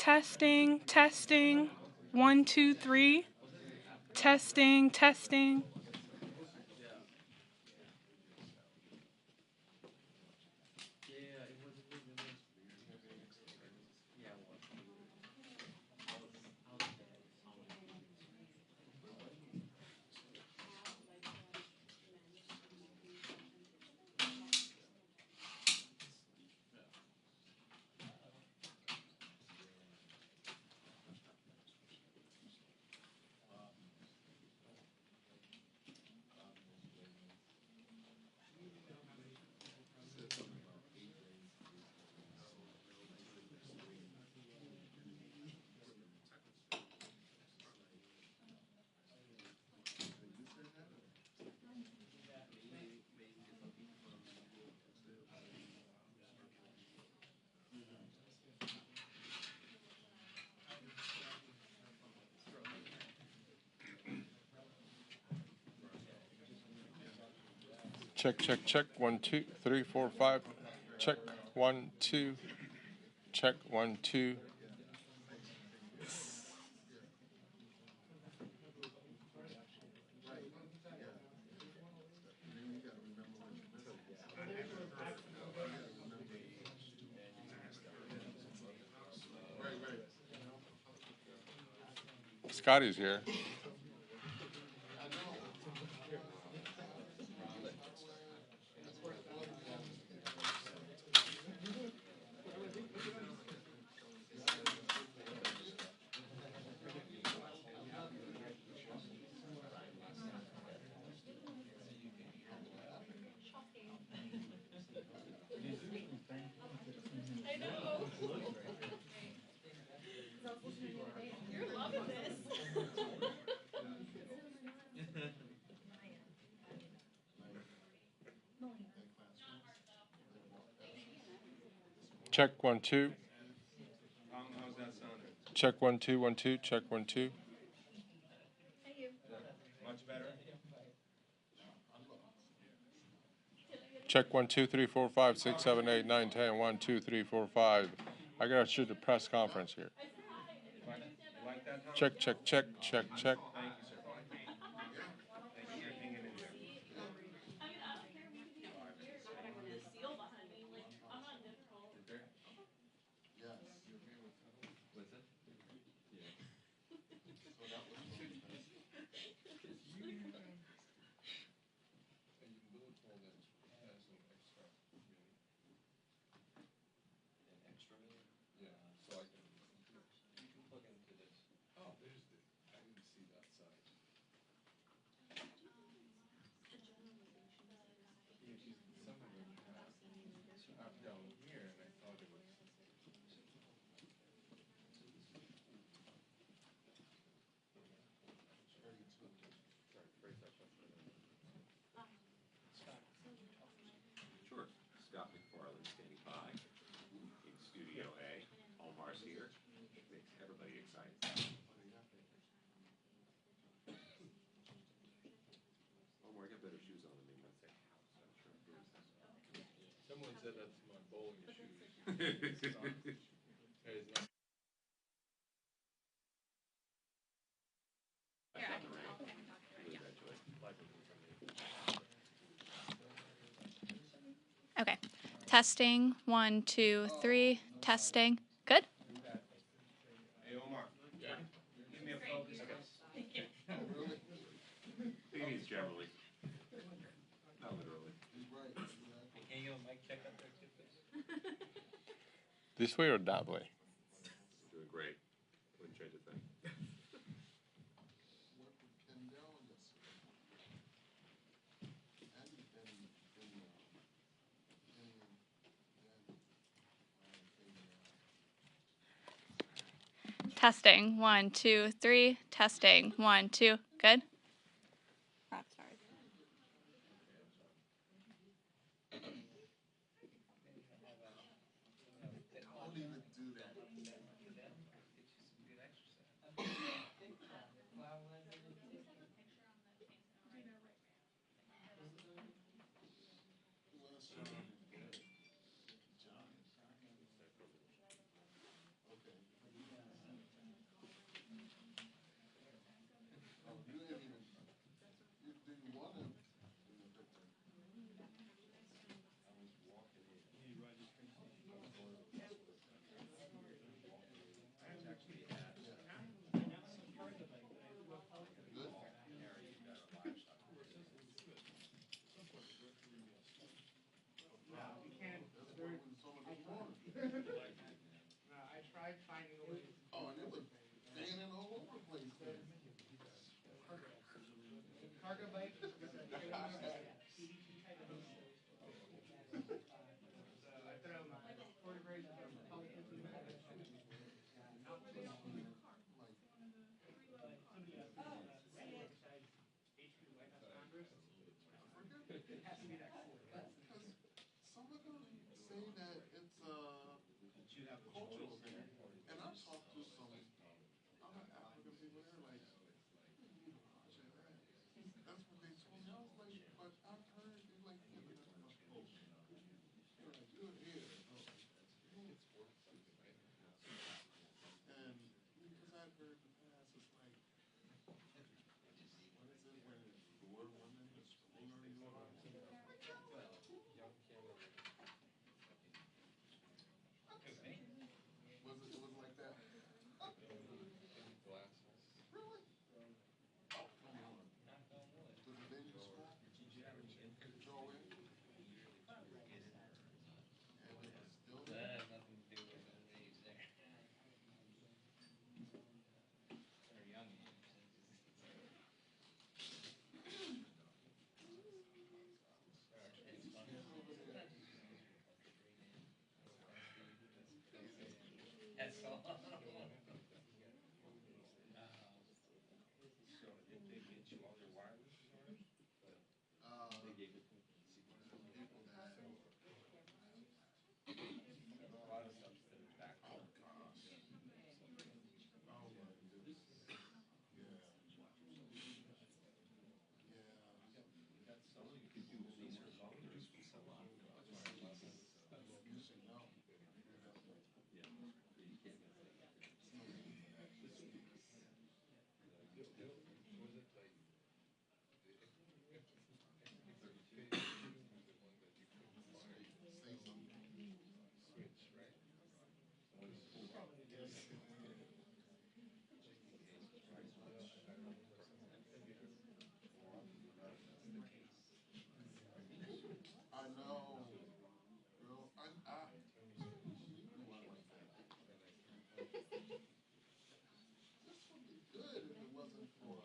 Testing, testing. 1, 2, 3. Testing, testing. Check, check, check. 1, 2, 3, 4, 5. Check. 1, 2. Check. 1, 2. Scotty's here. You're loving this. Check. 1, 2. How's that sounding? Check. 1, 2, 1, 2. Check. 1, 2. Much better? Check. 1, 2, 3, 4, 5, 6, 7, 8, 9, 10. 1, 2, 3, 4, 5. I gotta shoot a press conference here. You like that, Tom? Check, check, check, check, check. Thank you, sir. Thank you. You're hanging in there. Sure. Scott McFarland standing by in Studio A. Omar's here. Makes everybody excited. Omar, got better shoes on than me. Let's say Someone said that's my bowling shoes. Okay. Testing. 1, 2, 3. Testing. Good. Hey, Omar. Give me a focus. he means generally. Not literally. Can you mic check up there too, please? This way or that way? Doing great. Wouldn't change a thing. Testing. 1, 2, 3. Testing. 1, 2. Good. Oh, sorry. tried finding a way to. Oh, and it was fanning all over the place. Cargo bike. I throw my quarter grade Republicans in the HP White House Congress. It has to be that cool. Some of them say that it's cultural thing. And I've talked to some other African people there, like, that's what they told me. I was like, but I've heard, they're like, yeah, but that's not culture. They're like, you're here. And because I've heard in the past, it's like, what is it when four women is screwing you on? Was it like that? Really? Oh, come on. Was it dangerous school? Joe in? And it was still That there? has nothing to do with the age there. Or young age. That's all. So did they get you all your wireless? They gave it to people that. A lot of stuff's been back Oh, home. gosh. Oh, my goodness. Yeah. Got some you could do leaser loans with some on. That's why I love it. You should know. Say something. Switch, right? Yes. I know. Girl, I like that. This would be good if it wasn't for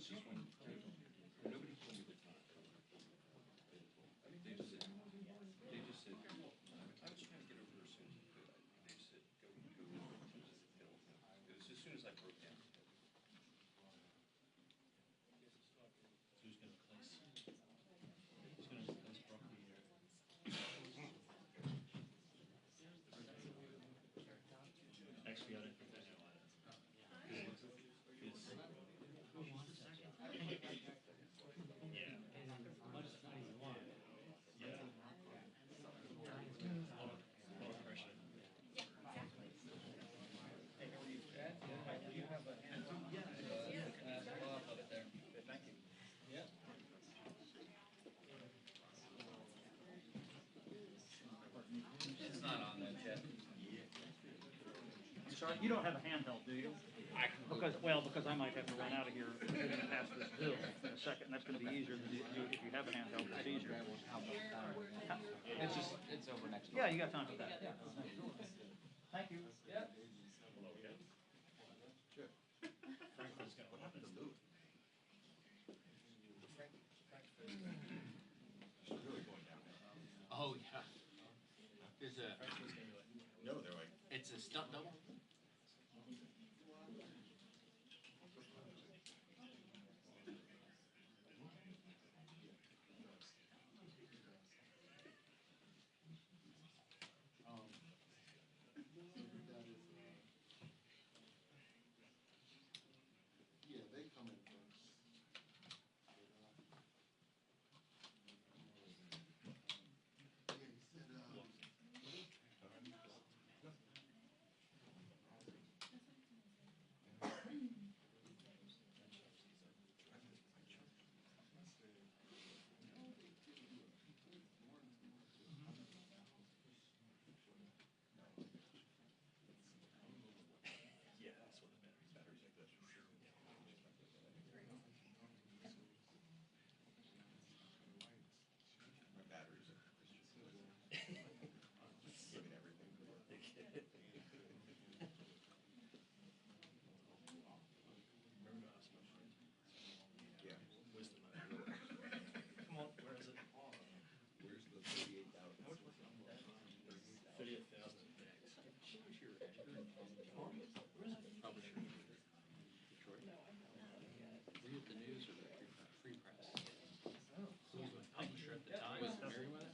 was just one. Nobody told me the time. They just said, I was trying to get over her as soon as I could. They just said, go to the hill. It was as soon as I broke down. Who's gonna place? Who's gonna place Broccoli here? Actually, I don't think that's how I yeah. Yeah. A lot of pressure. Hey, how are you? Do you have a hand? Bob up there. Thank you. Yeah. It's not on that yet. I'm sorry, you don't have a handheld, do you? Because I might have to run out of here and pass this bill in a second, and that's gonna be easier than if you have a handheld, it's easier. It's over next door. Yeah, you got time for that. Thank you. Franklin's gonna happen to move. Oh, yeah. There's a, No, they're like, it's a stunt double. Yeah, they come in first. Yeah, he said, Yeah, that's what the batteries like this. my batteries are giving everything. Remember to ask my friend. Yeah. Wisdom. Come on, where is it? Where's the 38,000? 30,000 bags. Publisher. Detroit. Were you at the news or the free press? Who was my publisher at the time? Was it Merriweather?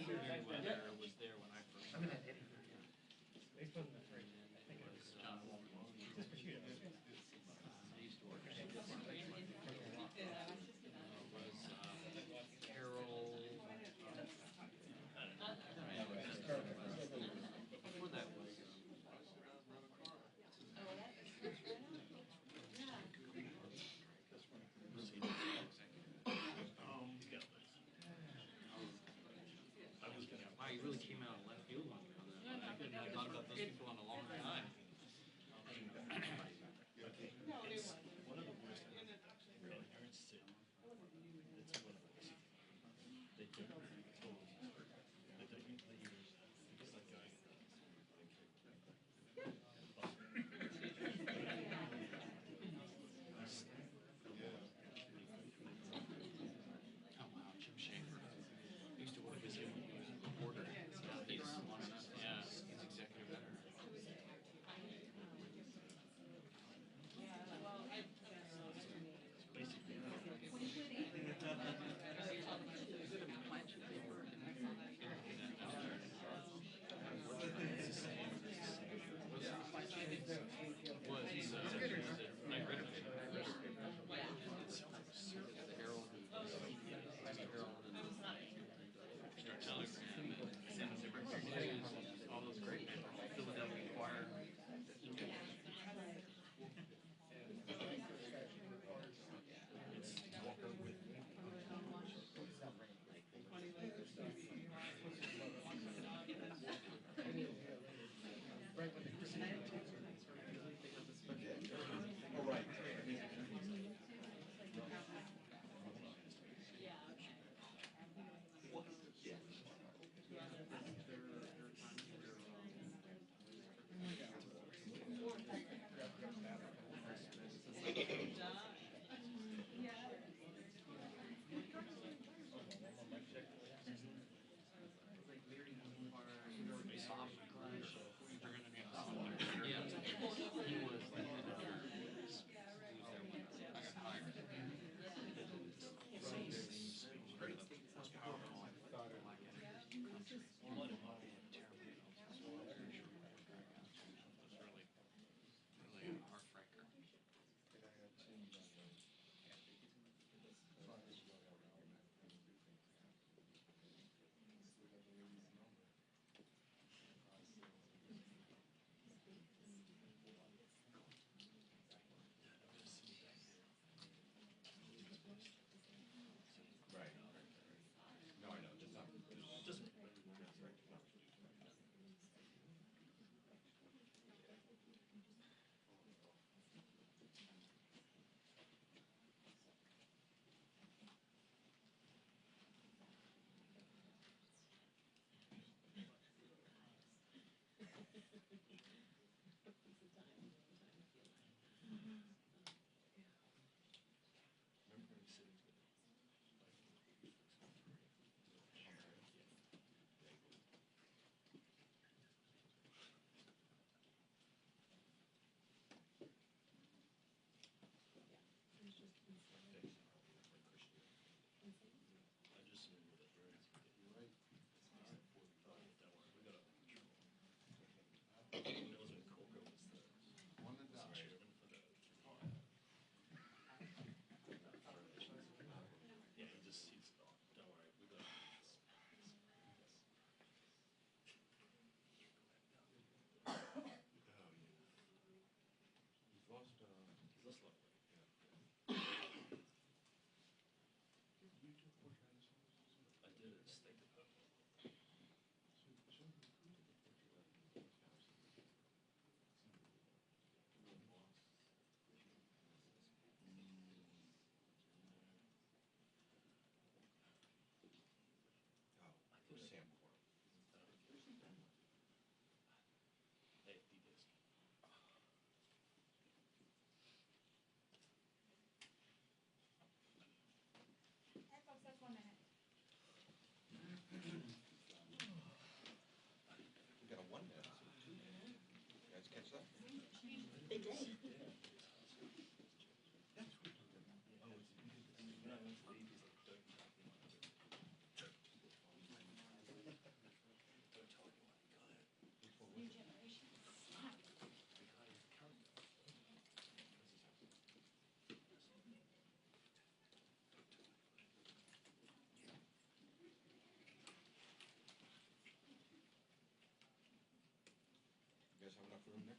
Merriweather was there when I first started. They put in the fridge. It was John Walker. Just for you. I used to work at it. Was Carol. Before that was. I was gonna. Wow, you really I did at State Department. Hey, DBS. We got a 1 minute, so 2 minutes. You guys catch that? You guys have enough room there?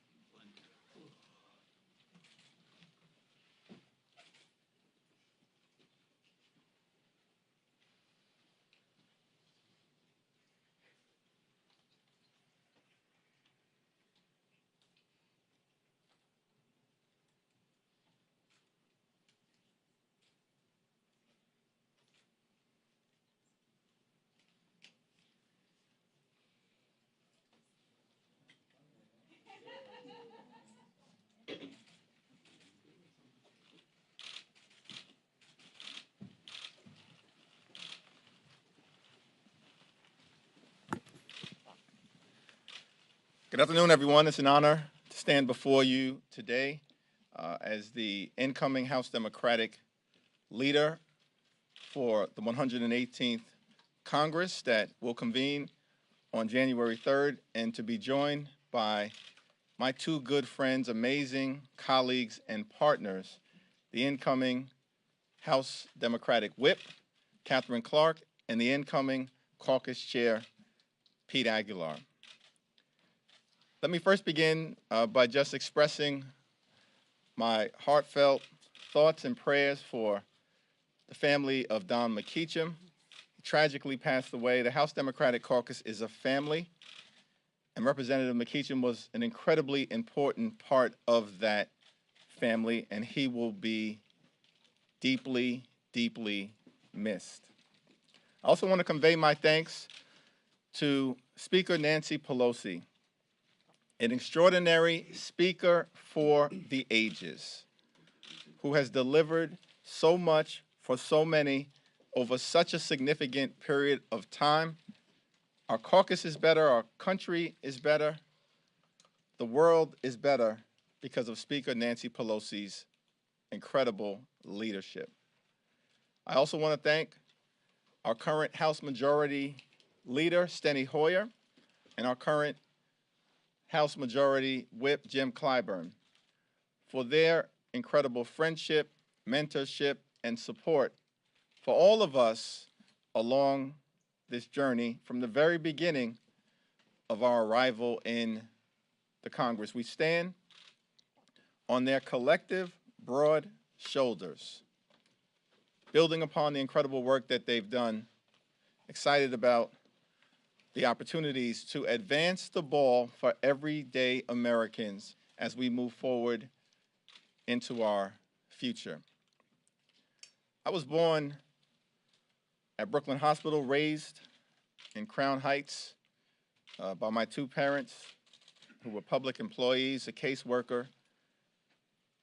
Good afternoon, everyone. It's an honor to stand before you today as the incoming House Democratic leader for the 118th Congress that will convene on January 3rd, and to be joined by my two good friends, amazing colleagues and partners, the incoming House Democratic Whip, Catherine Clark, and the incoming Caucus Chair, Pete Aguilar. Let me first begin by just expressing my heartfelt thoughts and prayers for the family of Don McKeachum. He tragically passed away. The House Democratic Caucus is a family, and Representative McKeachum was an incredibly important part of that family, and he will be deeply, deeply missed. I also want to convey my thanks to Speaker Nancy Pelosi, an extraordinary speaker for the ages, who has delivered so much for so many over such a significant period of time. Our caucus is better, our country is better, the world is better because of Speaker Nancy Pelosi's incredible leadership. I also want to thank our current House Majority Leader, Steny Hoyer, and our current House Majority Whip, Jim Clyburn, for their incredible friendship, mentorship, and support for all of us along this journey from the very beginning of our arrival in the Congress. We stand on their collective broad shoulders, building upon the incredible work that they've done, excited about the opportunities to advance the ball for everyday Americans as we move forward into our future. I was born at Brooklyn Hospital, raised in Crown Heights by my two parents who were public employees, a caseworker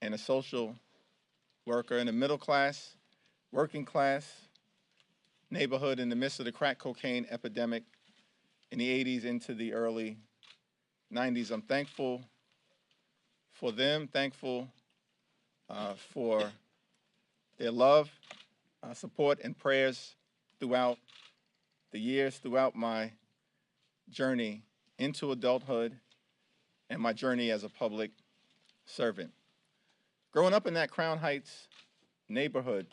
and a social worker in a middle class, working class neighborhood in the midst of the crack cocaine epidemic in the 80s into the early 90s. I'm thankful for them, thankful for their love, support, and prayers throughout the years, throughout my journey into adulthood and my journey as a public servant. Growing up in that Crown Heights neighborhood,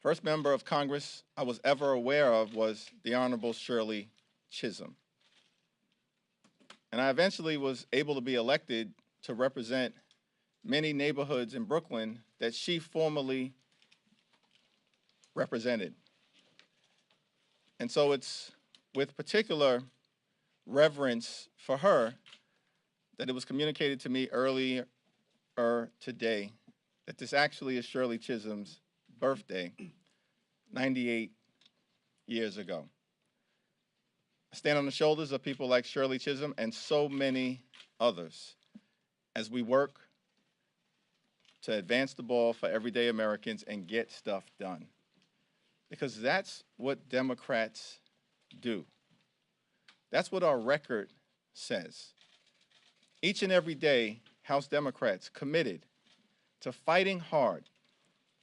first member of Congress I was ever aware of was the Honorable Shirley Chisholm. And I eventually was able to be elected to represent many neighborhoods in Brooklyn that she formerly represented. And so it's with particular reverence for her that it was communicated to me earlier today that this actually is Shirley Chisholm's birthday, 98 years ago. I stand on the shoulders of people like Shirley Chisholm and so many others as we work to advance the ball for everyday Americans and get stuff done. Because that's what Democrats do. That's what our record says. Each and every day, House Democrats committed to fighting hard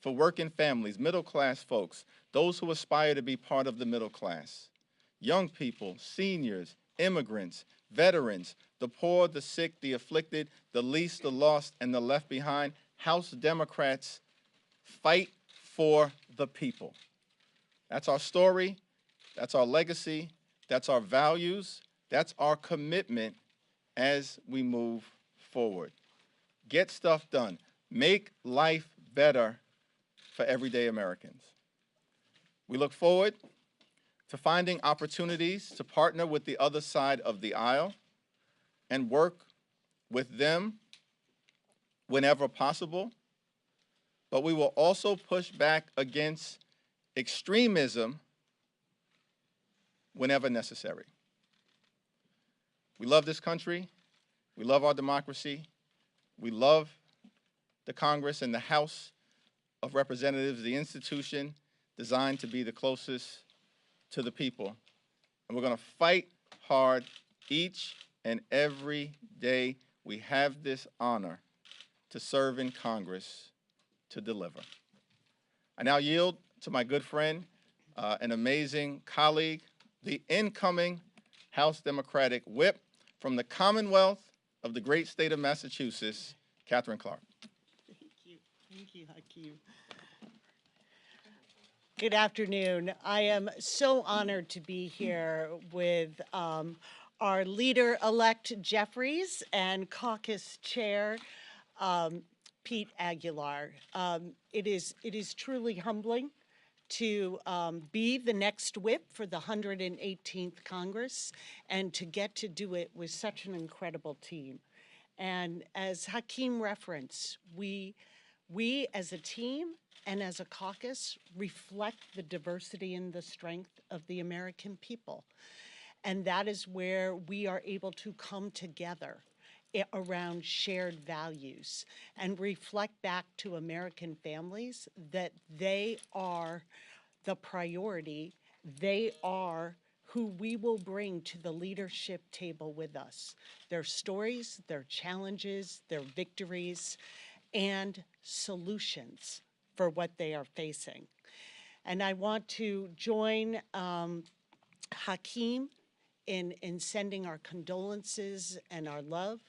for working families, middle-class folks, those who aspire to be part of the middle class, young people, seniors, immigrants, veterans, the poor, the sick, the afflicted, the least, the lost, and the left behind. House Democrats fight for the people. That's our story, that's our legacy, that's our values, that's our commitment as we move forward. Get stuff done. Make life better for everyday Americans. We look forward to finding opportunities to partner with the other side of the aisle and work with them whenever possible, but we will also push back against extremism whenever necessary. We love this country. We love our democracy. We love the Congress and the House of Representatives, the institution designed to be the closest to the people. And we're going to fight hard each and every day we have this honor to serve in Congress to deliver. I now yield to my good friend, an amazing colleague, the incoming House Democratic Whip from the Commonwealth of the great state of Massachusetts, Catherine Clark. Thank you, Hakeem. Good afternoon. I am so honored to be here with our leader-elect Jeffries and caucus chair Pete Aguilar. It is truly humbling to be the next whip for the 118th Congress and to get to do it with such an incredible team. And as Hakeem referenced, we as a team and as a caucus reflect the diversity and the strength of the American people. And that is where we are able to come together around shared values and reflect back to American families that they are the priority. They are who we will bring to the leadership table with us. Their stories, their challenges, their victories, and solutions for what they are facing. And I want to join Hakeem in sending our condolences and our love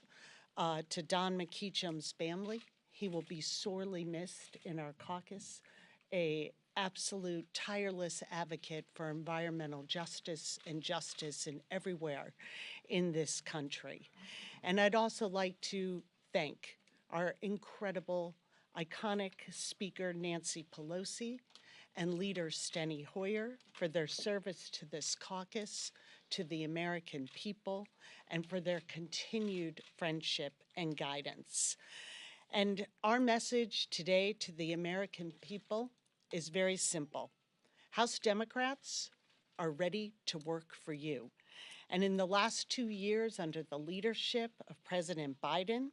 to Don McKeecham's family. He will be sorely missed in our caucus, an absolute tireless advocate for environmental justice and justice in everywhere in this country. And I'd also like to thank our incredible, iconic speaker, Nancy Pelosi, and leader Steny Hoyer for their service to this caucus, to the American people, and for their continued friendship and guidance. And our message today to the American people is very simple. House Democrats are ready to work for you. And in the last 2 years under the leadership of President Biden,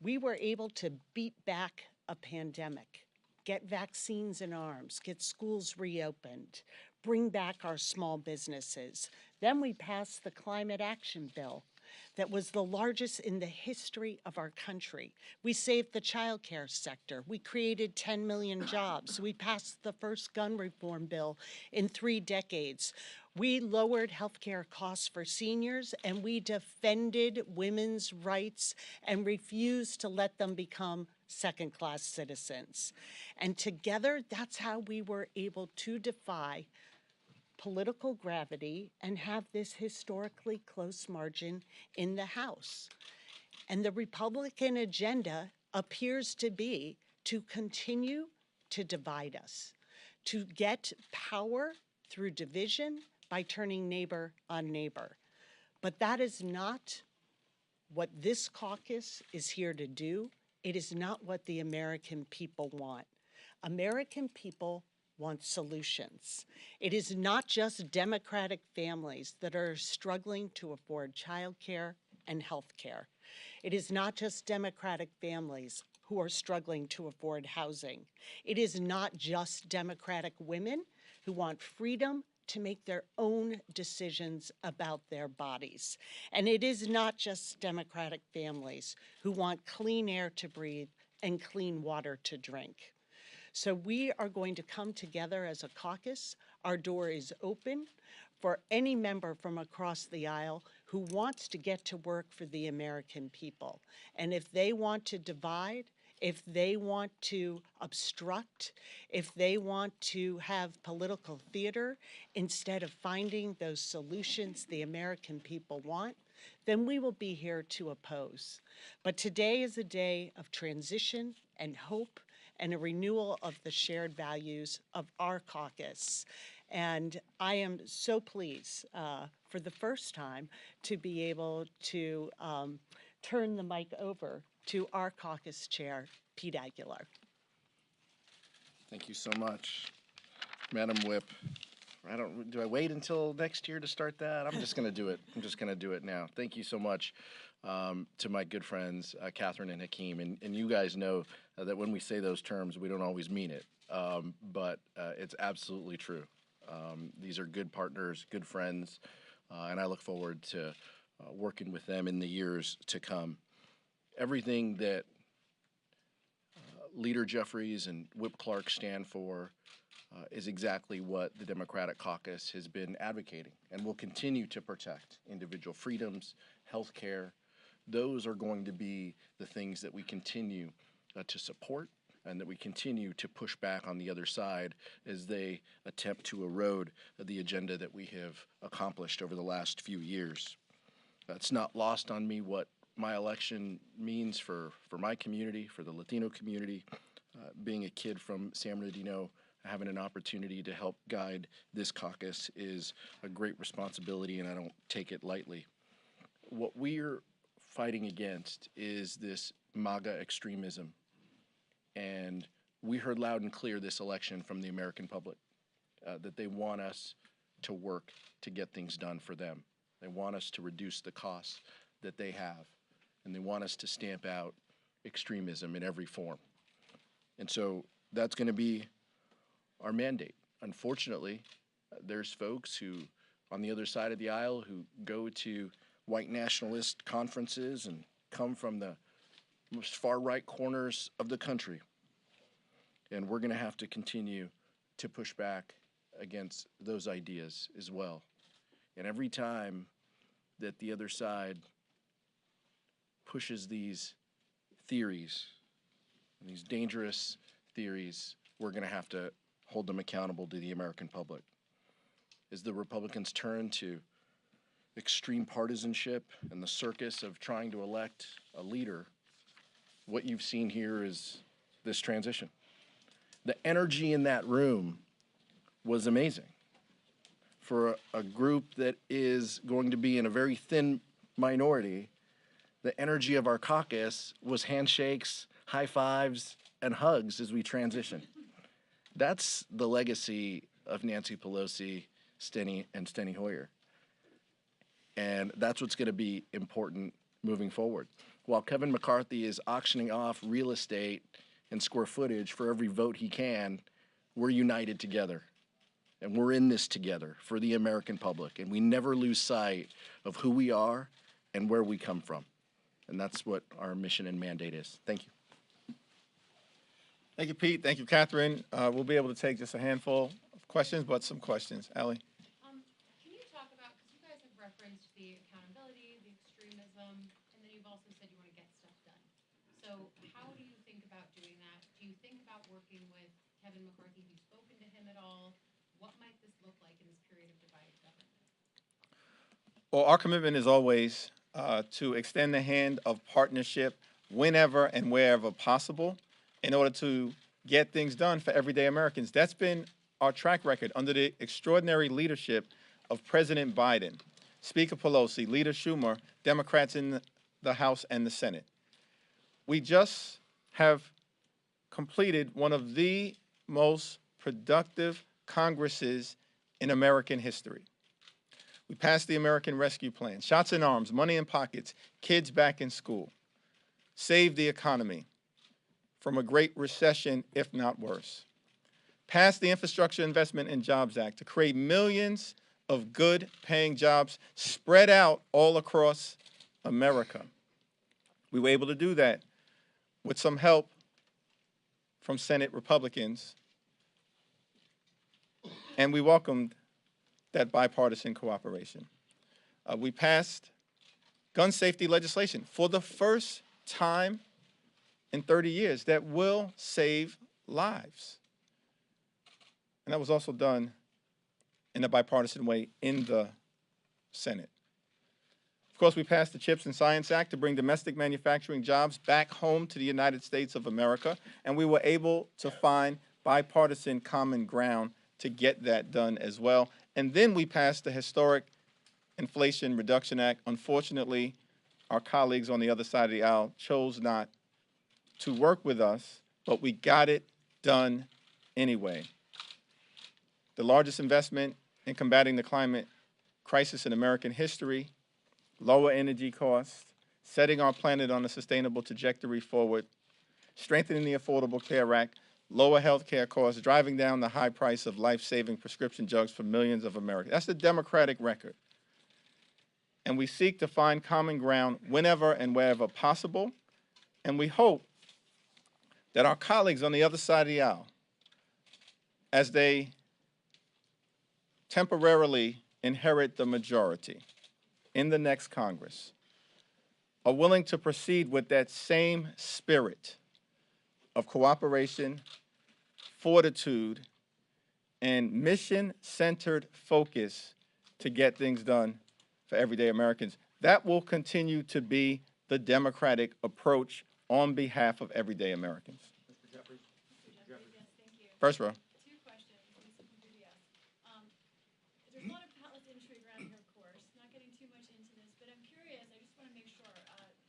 we were able to beat back a pandemic, get vaccines in arms, get schools reopened, bring back our small businesses. Then we passed the Climate Action Bill that was the largest in the history of our country. We saved the child care sector. We created 10 million jobs. We passed the first gun reform bill in 3 decades. We lowered healthcare costs for seniors, and we defended women's rights and refused to let them become second-class citizens. And together, that's how we were able to defy political gravity and have this historically close margin in the House. And the Republican agenda appears to be to continue to divide us, to get power through division by turning neighbor on neighbor. But that is not what this caucus is here to do. It is not what the American people want. American people want solutions. It is not just Democratic families that are struggling to afford childcare and health care. It is not just Democratic families who are struggling to afford housing. It is not just Democratic women who want freedom to make their own decisions about their bodies. And it is not just Democratic families who want clean air to breathe and clean water to drink. So we are going to come together as a caucus. Our door is open for any member from across the aisle who wants to get to work for the American people. And if they want to divide, if they want to obstruct, if they want to have political theater instead of finding those solutions the American people want, then we will be here to oppose. But today is a day of transition and hope and a renewal of the shared values of our caucus. And I am so pleased for the first time to be able to turn the mic over to our caucus chair, Pete Aguilar. Thank you so much, Madam Whip. Do I wait until next year to start that? I'm just going to do it. I'm just going to do it now. Thank you so much to my good friends, Catherine and Hakeem. And you guys know that when we say those terms, we don't always mean it. But it's absolutely true. These are good partners, good friends, and I look forward to working with them in the years to come. Everything that Leader Jeffries and Whip Clark stand for is exactly what the Democratic Caucus has been advocating and will continue to protect: individual freedoms, health care. Those are going to be the things that we continue to support and that we continue to push back on the other side as they attempt to erode the agenda that we have accomplished over the last few years. It's not lost on me what my election means for my community, for the Latino community. Being a kid from San Bernardino, having an opportunity to help guide this caucus is a great responsibility, and I don't take it lightly. What we're fighting against is this MAGA extremism, and we heard loud and clear this election from the American public that they want us to work to get things done for them. They want us to reduce the costs that they have, and they want us to stamp out extremism in every form. And so that's going to be our mandate. Unfortunately, there's folks who, on the other side of the aisle, who go to white nationalist conferences and come from the most far-right corners of the country. And we're going to have to continue to push back against those ideas as well. And every time that the other side pushes these theories, these dangerous theories, we're going to have to hold them accountable to the American public. As the Republicans turn to extreme partisanship and the circus of trying to elect a leader, what you've seen here is this transition. The energy in that room was amazing. For a group that is going to be in a very thin minority, the energy of our caucus was handshakes, high fives, and hugs as we transition. That's the legacy of Nancy Pelosi, Steny Hoyer. And that's what's going to be important moving forward. While Kevin McCarthy is auctioning off real estate and square footage for every vote he can, we're united together. And we're in this together for the American public. And we never lose sight of who we are and where we come from. And that's what our mission and mandate is. Thank you. Thank you, Pete. Thank you, Catherine. We'll be able to take just a handful of questions, but some questions. Allie? Can you talk about, because you guys have referenced the accountability, the extremism, and then you've also said you want to get stuff done. So how do you think about doing that? Do you think about working with Kevin McCarthy? Have you spoken to him at all? What might this look like in this period of divided government? Well, our commitment is always to extend the hand of partnership whenever and wherever possible in order to get things done for everyday Americans. That's been our track record under the extraordinary leadership of President Biden, Speaker Pelosi, Leader Schumer, Democrats in the House and the Senate. We just have completed one of the most productive Congresses in American history. We passed the American Rescue Plan, shots in arms, money in pockets, kids back in school, saved the economy from a great recession, if not worse. Passed the Infrastructure Investment and Jobs Act to create millions of good paying jobs spread out all across America. We were able to do that with some help from Senate Republicans, and we welcomed that bipartisan cooperation. We passed gun safety legislation for the first time in 30 years that will save lives. And that was also done in a bipartisan way in the Senate. Of course, we passed the CHIPS and Science Act to bring domestic manufacturing jobs back home to the United States of America, and we were able to find bipartisan common ground to get that done as well. And then we passed the historic Inflation Reduction Act. Unfortunately, our colleagues on the other side of the aisle chose not to work with us, but we got it done anyway. The largest investment in combating the climate crisis in American history, lower energy costs, setting our planet on a sustainable trajectory forward, strengthening the Affordable Care Act, lower health care costs, driving down the high price of life-saving prescription drugs for millions of Americans. That's the Democratic record. And we seek to find common ground whenever and wherever possible, and we hope that our colleagues on the other side of the aisle, as they temporarily inherit the majority in the next Congress, are willing to proceed with that same spirit of cooperation, fortitude, and mission-centered focus to get things done for everyday Americans. That will continue to be the Democratic approach on behalf of everyday Americans. Mr. Jeffries? Mr. Jeffries? Yes, thank you. First row. Two questions. Lisa from PBS. There's a lot of palace intrigue around here, of course. Not getting too much into this, but I'm curious. I just want to make sure.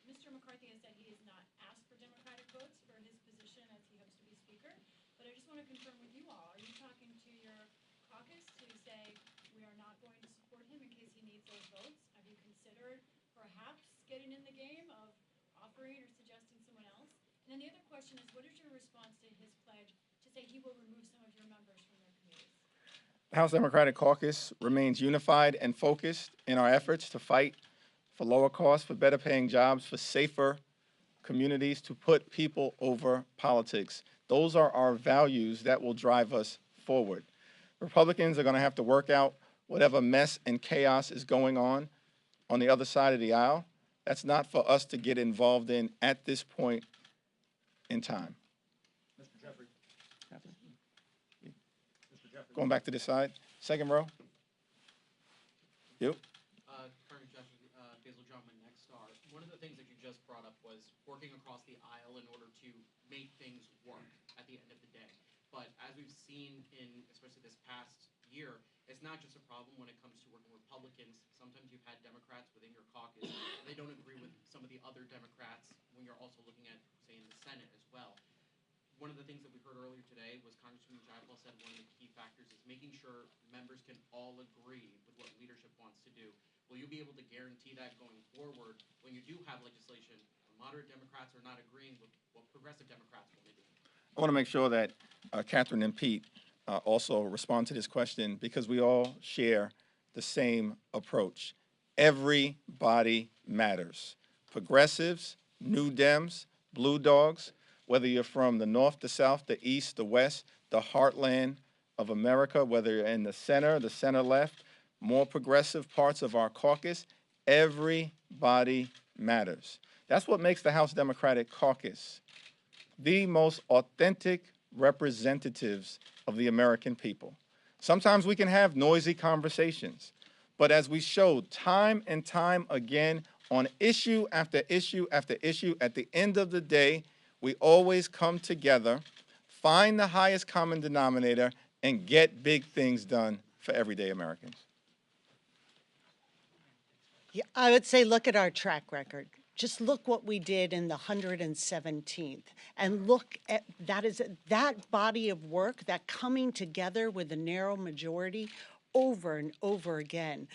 Mr. McCarthy has said he has not asked for Democratic votes for his position as he hopes to be Speaker. But I just want to confirm with you all. Are you talking to your caucus to say we are not going to support him in case he needs those votes? Have you considered perhaps getting in the game of offering or suggesting someone else? And then the other question is, what is your response to his pledge to say he will remove some of your members from their committees? The House Democratic Caucus remains unified and focused in our efforts to fight for lower costs, for better paying jobs, for safer communities, to put people over politics. Those are our values that will drive us forward. Republicans are going to have to work out whatever mess and chaos is going on the other side of the aisle. That's not for us to get involved in at this point in time. Mr. Jeffries? Mr. Jeffries? Going back to this side, second row. You. Colonel Jeffries, Basil John, Next Star. One of the things that you just brought up was working across the aisle in order to make things work at the end of the day. But as we've seen in, especially this past year, it's not just a problem when it comes to working with Republicans. Sometimes you've had Democrats within your caucus, and they don't agree with some of the other Democrats when you're also looking at, say, in the Senate as well. One of the things that we heard earlier today was Congressman Jayapal said one of the key factors is making sure members can all agree with what leadership wants to do. Will you be able to guarantee that going forward when you do have legislation where moderate Democrats are not agreeing with what progressive Democrats want to do? I want to make sure that Catherine and Pete also respond to this question because we all share the same approach. Everybody matters. Progressives, New Dems, Blue Dogs, whether you're from the north, the south, the east, the west, the heartland of America, whether you're in the center left, more progressive parts of our caucus, everybody matters. That's what makes the House Democratic Caucus the most authentic representatives of the American people. Sometimes we can have noisy conversations, but as we showed time and time again on issue after issue after issue. At the end of the day, we always come together, find the highest common denominator, and get big things done for everyday Americans. Yeah, I would say look at our track record. Just look what we did in the 117th and look at that body of work, that coming together with a narrow majority over and over again.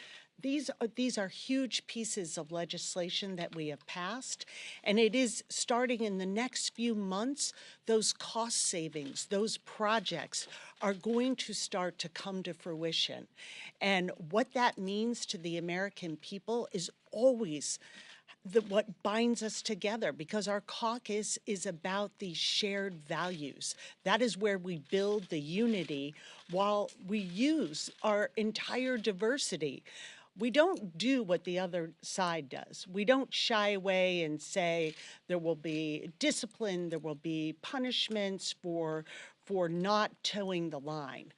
These are huge pieces of legislation that we have passed, and it is starting in the next few months, those cost savings, those projects are going to start to come to fruition. And what that means to the American people is always what binds us together, because our caucus is about these shared values. That is where we build the unity while we use our entire diversity. We don't do what the other side does. We don't shy away and say there will be discipline, there will be punishments for not towing the line.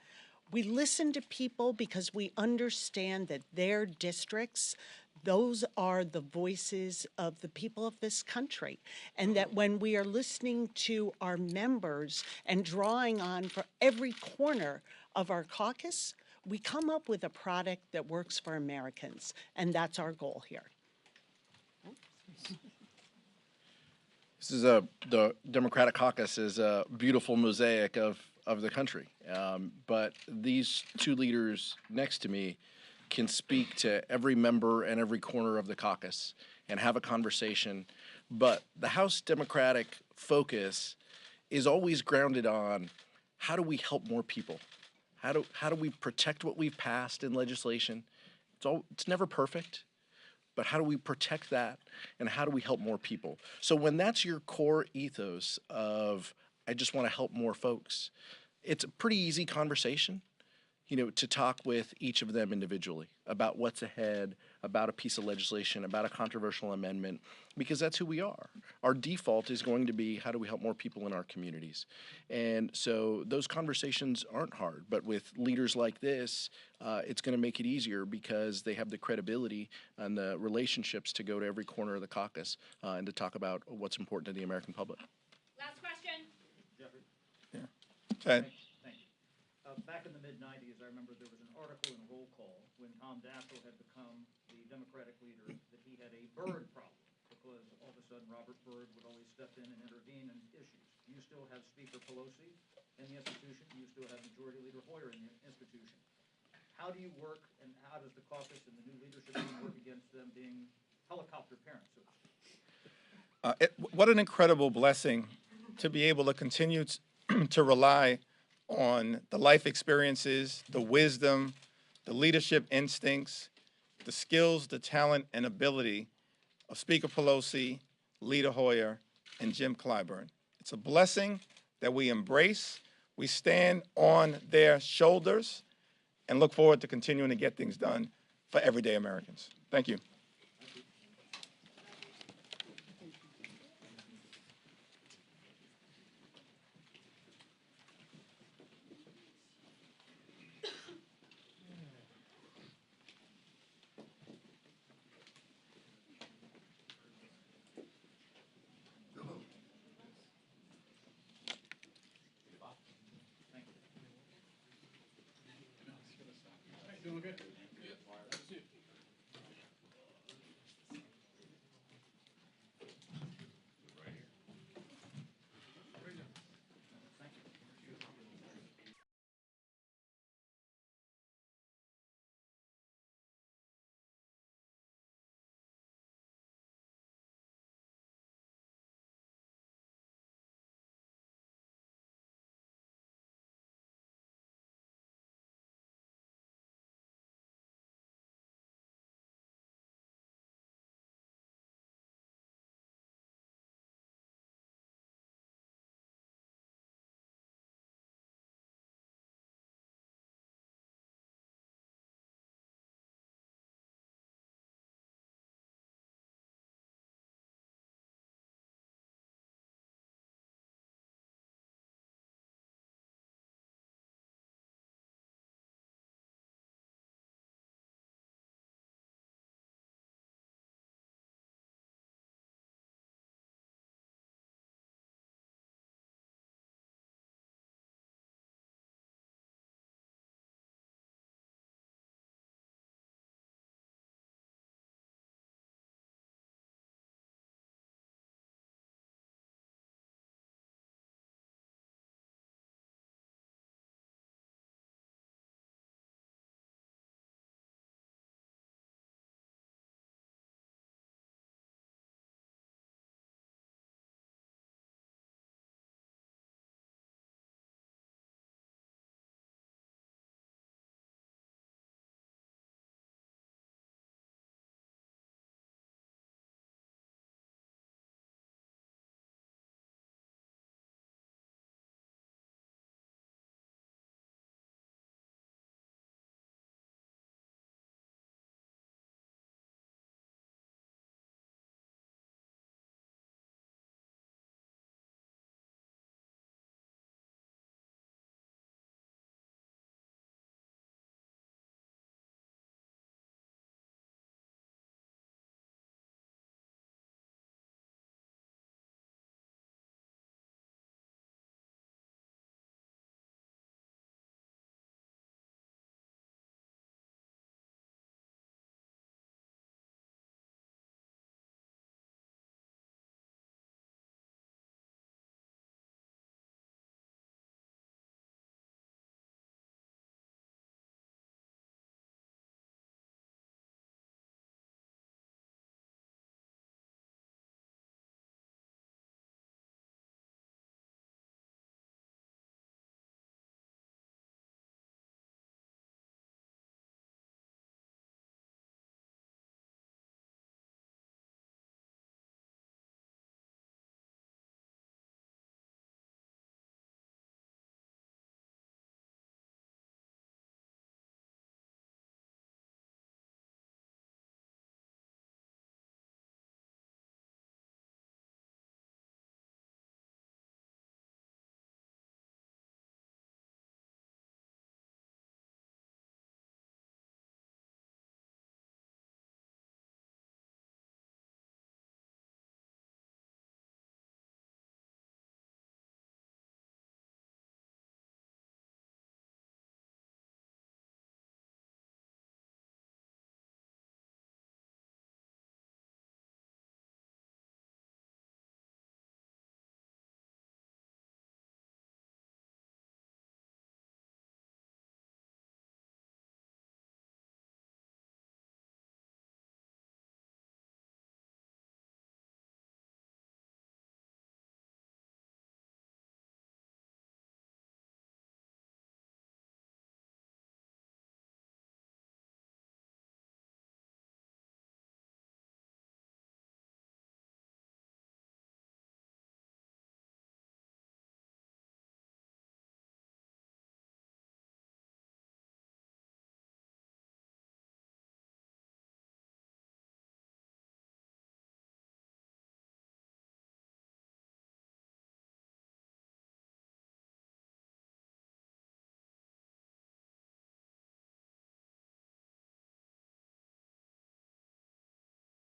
We listen to people because we understand that their districts, those are the voices of the people of this country. And that when we are listening to our members and drawing on for every corner of our caucus, we come up with a product that works for Americans. And that's our goal here. This is the Democratic Caucus is a beautiful mosaic of the country. But these two leaders next to me can speak to every member and every corner of the caucus and have a conversation. But the House Democratic focus is always grounded on how do we help more people? How do we protect what we've passed in legislation? It's never perfect, but how do we protect that, and how do we help more people? So when that's your core ethos of I just want to help more folks, it's a pretty easy conversation, to talk with each of them individually about what's ahead, about a piece of legislation, about a controversial amendment, because that's who we are. Our default is going to be how do we help more people in our communities? And so those conversations aren't hard, but with leaders like this, it's going to make it easier because they have the credibility and the relationships to go to every corner of the caucus and to talk about what's important to the American public. Last question. Jeffrey? Ted. Thank you. Back in the mid-90s, I remember there was an article in a roll call when Tom Dassel had become the Democratic leader that he had a bird problem because all of a sudden Robert Byrd would always step in and intervene in issues. You still have Speaker Pelosi in the institution. You still have Majority Leader Hoyer in the institution. How do you work, and how does the caucus and the new leadership team work against them being helicopter parents, so to speak? What an incredible blessing to be able to continue to rely on the life experiences, the wisdom, the leadership instincts, the skills, the talent, and ability of Speaker Pelosi, Leader Hoyer, and Jim Clyburn. It's a blessing that we embrace. We stand on their shoulders and look forward to continuing to get things done for everyday Americans. Thank you.